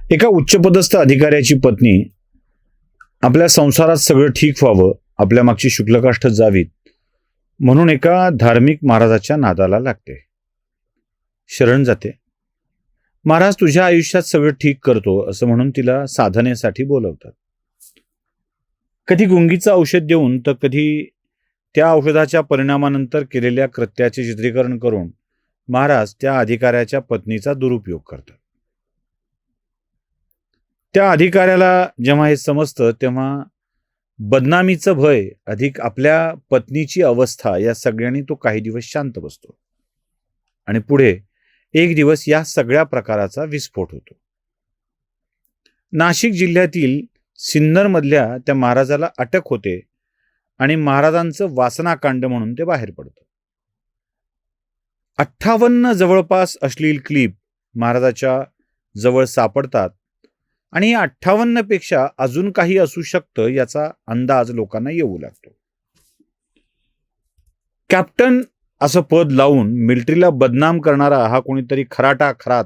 एका उच्चपदस्थ अधिकाऱ्याची पत्नी आपल्या संसारात सगळं ठीक व्हावं, आपल्या मागची शुक्लकाष्ठ जावीत म्हणून एका धार्मिक महाराजाच्या नादाला लागते. शरण जाते. महाराज तुझ्या आयुष्यात सगळं ठीक करतो असं म्हणून तिला साधनेसाठी बोलवतात. कधी गुंगीचं औषध देऊन तर कधी त्या औषधाच्या परिणामानंतर केलेल्या कृत्याचे चित्रीकरण करून महाराज त्या अधिकाऱ्याच्या पत्नीचा दुरुपयोग करतात. त्या अधिकाऱ्याला जेव्हा हे समजतं तेव्हा बदनामीचं भय अधिक आपल्या पत्नीची अवस्था या सगळ्यांनी तो काही दिवस शांत बसतो आणि पुढे एक दिवस या सगळ्या प्रकाराचा विस्फोट होतो. नाशिक जिल्ह्यातील सिन्नरमधल्या त्या महाराजाला अटक होते आणि महाराजांचं वासनाकांड म्हणून ते बाहेर पडतं. 58 जवळपास अश्लील क्लिप महाराजाच्या जवळ सापडतात आणि या 58 पेक्षा अजून काही असू शकतं याचा अंदाज लोकांना येऊ लागतो. कॅप्टन असं पद लावून मिलिटरीला बदनाम करणारा हा कोणीतरी खराटा खरात,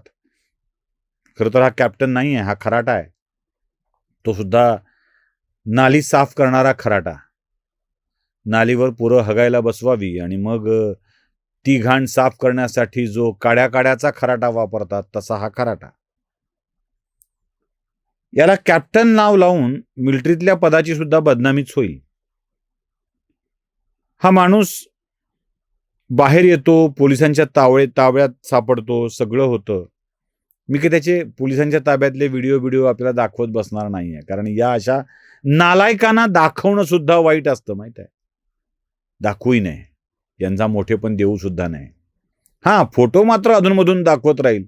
खरं तर हा कॅप्टन नाही आहे, हा खराटा आहे. तो सुद्धा नाली साफ करणारा खराटा. नालीवर पुरं हगायला बसवावी आणि मग ती घाण साफ करण्यासाठी जो काड्याचा खराटा वापरतात तसा हा खराटा. याला कॅप्टन नाव लावून मिलिटरीतल्या पदाची सुद्धा बदनामीच होईल. हा माणूस बाहेर येतो, पोलिसांच्या ताब्यात सापडतो, सगळं होतं. मी की त्याचे पोलिसांच्या ताब्यातले व्हिडिओ आपल्याला दाखवत बसणार नाहीये, कारण या अशा नालायकांना दाखवणं सुद्धा वाईट असतं, माहित आहे. दाखवूही नाही, यांचा मोठेपण देऊ सुद्धा नाही. हा फोटो मात्र अधूनमधून दाखवत राहील.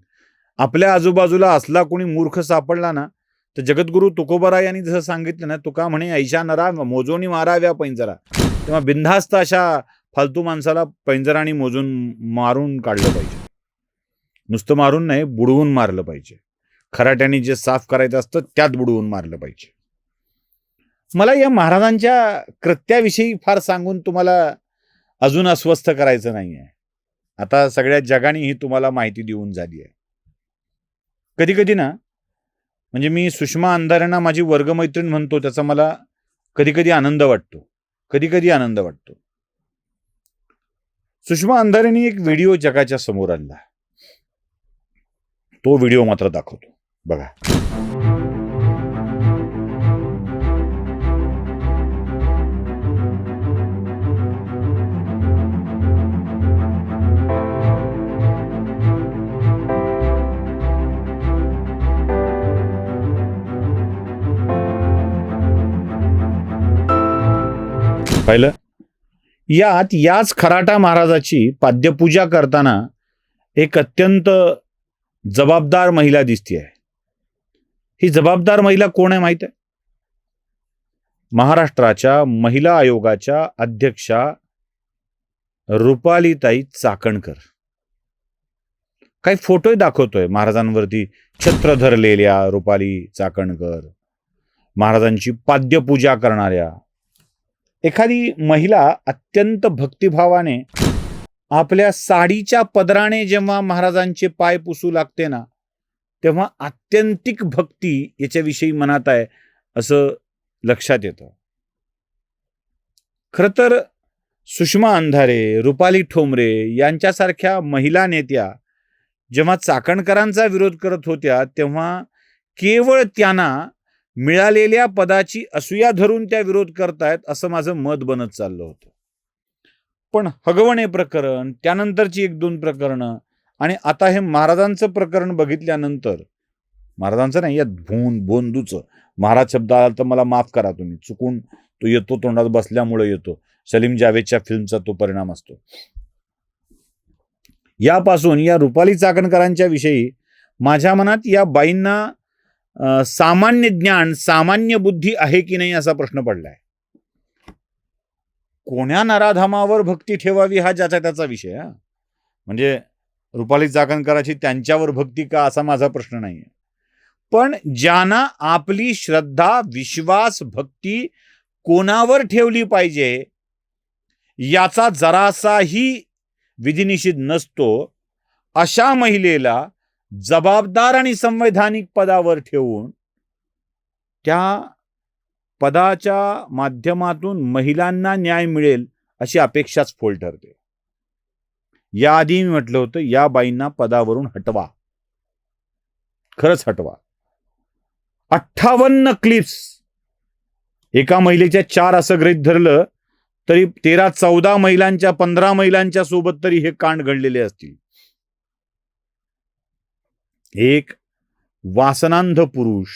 आपल्या आजूबाजूला असला कोणी मूर्ख सापडला ना तर जगद्गुरु तुकोबाराय यांनी जसं सांगितलं ना, तुका म्हणे ऐशा नरा मोजोनी माराव्या पैंजरा, तेव्हा बिनधास्त अशा फालतू माणसाला पैंजरानी मोजून मारून काढलं पाहिजे. नुसतं मारून नाही, बुडवून मारलं पाहिजे. खराट्याने जे साफ करायचं असतं त्यात बुडवून मारलं पाहिजे. मला या महाराजांच्या कृत्याविषयी फार सांगून तुम्हाला अजून अस्वस्थ करायचं नाही आहे. आता सगळ्या जगाने ही तुम्हाला माहिती देऊन झाली आहे. कधी कधी ना, म्हणजे मी सुषमा अंधारेंना माझी वर्गमैत्रीण म्हणतो, त्याचा मला कधी कधी आनंद वाटतो. सुषमा अंधारेंनी एक व्हिडिओ जगाच्या समोर आणला. तो व्हिडिओ मात्र दाखवतो, बघा. पाहिलं? याच खराटा महाराजाची पाद्यपूजा करताना एक अत्यंत जबाबदार महिला दिसते आहे. ही जबाबदार महिला कोण आहे माहित आहे? महाराष्ट्राच्या महिला आयोगाच्या अध्यक्षा रुपालीताई चाकणकर. काही फोटो दाखवतोय महाराजांवरती छत्र धरलेल्या रुपाली चाकणकर, महाराजांची पाद्यपूजा करणाऱ्या. एखादी महिला अत्यंत भक्तिभावाने आपल्या साडीच्या पदराने जेव्हा महाराजांचे पाय पुसू लागते ना, तेव्हा आत्यंतिक भक्ती याच्याविषयी मनात आहे असं लक्षात येतं. खरं तर सुषमा अंधारे, रुपाली ठोंबरे यांच्यासारख्या महिला नेत्या जेव्हा चाकणकरांचा विरोध करत होत्या तेव्हा केवळ त्यांना मिळालेल्या पदाची असूया धरून त्या विरोध करतायत असं माझं मत बनत चाललं होतं. पण हगवणे प्रकरण, त्यानंतरची 1-2 प्रकरणं आणि आता हे महाराजांचं प्रकरण बघितल्यानंतर, महाराजांचं नाही, या बोंदूचं महाराज शब्द आला तर मला माफ करा तुम्ही, चुकून तो येतो, तोंडात बसल्यामुळे येतो. सलीम जावेदच्या फिल्मचा तो परिणाम असतो. यापासून या रुपाली चाकणकरांच्या विषयी माझ्या मनात या बाईंना सामान्य ज्ञान, सामान्य बुद्धी आहे की नाही असा प्रश्न पडलाय. कोण्या नराधामावर भक्ती ठेवावी हा ज्याचा त्याचा विषय. म्हणजे रुपाली चाकणकराची त्यांच्यावर भक्ती का असा माझा प्रश्न नाहीये. पण ज्यांना आपली श्रद्धा, विश्वास, भक्ती कोणावर ठेवली पाहिजे याचा जरासाही विधिनिषेध नसतो, अशा महिलेला जबाबदार आणि संवैधानिक पदावर ठेवून त्या पदाच्या माध्यमातून महिलांना न्याय मिळेल अशी अपेक्षाच फोल ठरते. याआधी मी म्हटलं होतं या बाईंना पदावरून हटवा, खरंच हटवा. 58 क्लिप्स, एका महिलेच्या 4 असं गृहीत धरलं तरी 13-14 महिलांच्या 15 महिलांच्या सोबत तरी हे कांड घडलेले असतील. एक वासनांध पुरुष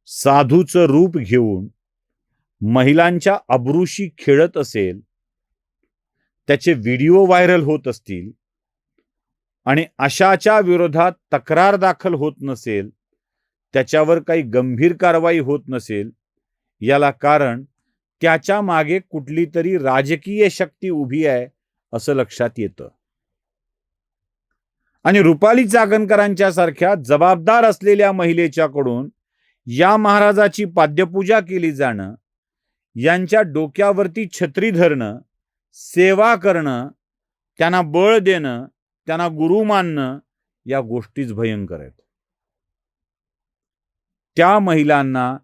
साधूचं रूप घेऊन महिलांच्या अब्रूशी खेळत असेल, त्याचे व्हिडिओ व्हायरल होत असतील आणि अशाच्या विरोधात तक्रार दाखल होत नसेल, त्याच्यावर काही गंभीर कारवाई होत नसेल, याला कारण त्याच्या मागे कुठली तरी राजकीय शक्ती उभी आहे असं लक्षात येतं. आणि रुपाली चाकणकरांच्या सारख्या जबाबदार असलेल्या महिलेच्याकडून या महाराजाची पाद्यपूजा केली जाणं, यांच्या डोक्यावरती छत्री धरणं, सेवा करणं, त्यांना बळ देणं, त्यांना गुरु मानणं, या गोष्टीच भयंकर आहेत. त्या महिलांना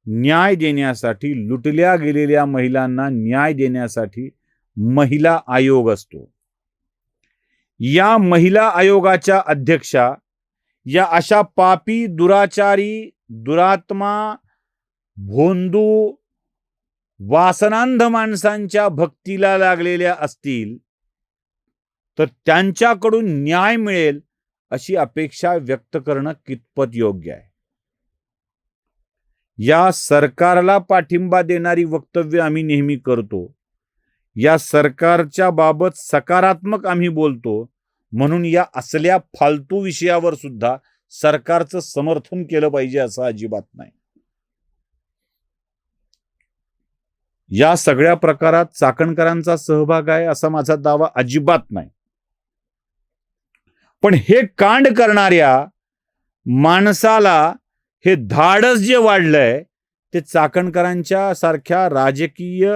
न्याय देण्यासाठी, लुटल्या गेलेल्या महिलांना न्याय देण्यासाठी महिला आयोग असतो. या महिला आयोगाच्या अध्यक्षा या अशा पापी, दुराचारी, दुरात्मा, भोंदू, वासनांध माणसांच्या भक्तीला लागलेल्या असतील तर त्यांच्याकडून न्याय मिळेल अशी अपेक्षा व्यक्त करणं कितपत योग्य आहे? या सरकारला पाठिंबा देणारी वक्तव्य आम्ही नेहमी करतो, या सरकारच्या बाबत सकारात्मक आम्ही बोलतो, म्हणून या असल्या फालतू विषयावर सुद्धा सरकारचं समर्थन केलं पाहिजे असं अजिबात नाही. या सगळ्या प्रकारात चाकणकरांचा सहभाग आहे असा माझा दावा अजिबात नाही. पण हे कांड करणाऱ्या माणसाला हे धाडस जे वाढलंय ते चाकणकरांच्या सारख्या राजकीय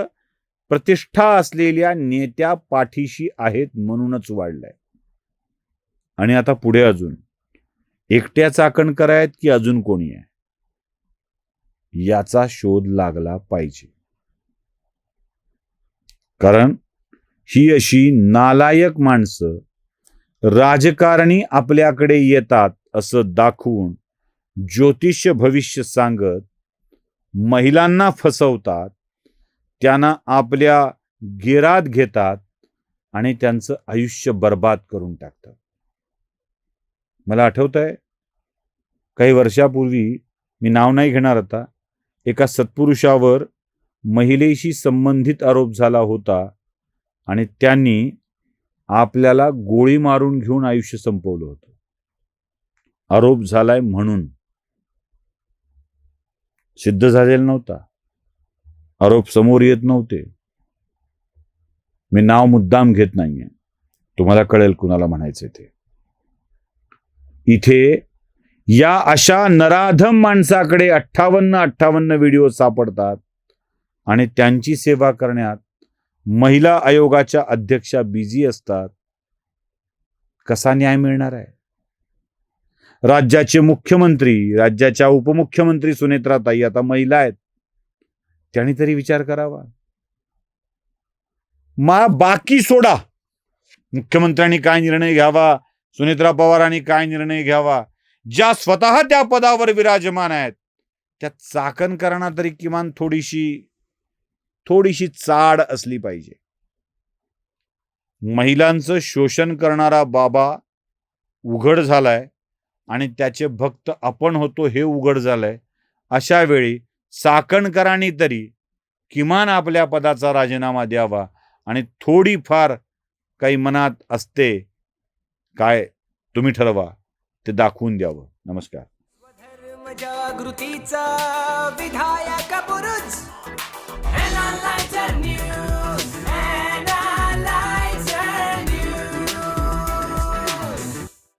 प्रतिष्ठा असलेल्या नेत्या पाठीशी आहेत म्हणूनच वाढलंय. आणि आता पुढे अजून एकट्या चाकणकर आहेत की अजून कोणी आहे, याचा शोध लागला पाहिजे. कारण ही अशी नालायक माणसं राजकारणी आपल्याकडे येतात असं दाखवून ज्योतिष्य भविष्य सांगत महिलांना फसवतात, त्यांना आपल्या गेरात घेतात आणि त्यांचं आयुष्य बर्बाद करून टाकतात. मला आठवतंय काही वर्षापूर्वी, मी नाव नाही घेणार आता, एका सत्पुरुषावर महिलेशी संबंधित आरोप झाला होता आणि त्यांनी आपल्याला गोळी मारून घेऊन आयुष्य संपवलं होतं. आरोप झालाय म्हणून, सिद्ध झालेला नव्हता, आरोप समोर येत नव्हते. मी नाव मुद्दाम घेत नाहीये, तुम्हाला कळेल कुणाला म्हणायचं ते. इथे या अशा नराधम माणसाकडे 58 व्हिडिओ सापडतात आणि त्यांची सेवा करण्यात महिला आयोगाच्या अध्यक्षा बिझी असतात. कसा न्याय मिळणार आहे? राज्याचे मुख्यमंत्री, राज्याच्या उपमुख्यमंत्री सुनेत्राताई आता महिला आहेत, त्यांनी तरी विचार करावा. बाकी सोडा, मुख्यमंत्र्यांनी काय निर्णय घ्यावा, सुनेत्रा पवारांनी काय निर्णय घ्यावा, ज्या स्वतः त्या पदावर विराजमान आहेत त्या चाकणकरांना तरी किमान थोडीशी चाड असली पाहिजे. महिलांचं शोषण करणारा बाबा उघड झालाय आणि त्याचे भक्त आपण होतो हे उघड झालंय. अशा वेळी चाकणकरांनी तरी किमान आपल्या पदाचा राजीनामा द्यावा आणि थोडीफार काही मनात असते काय तुम्ही ठरवा ते दाखवून द्यावं. नमस्कार. धर्म जागृतीचा विधायक बुरुज,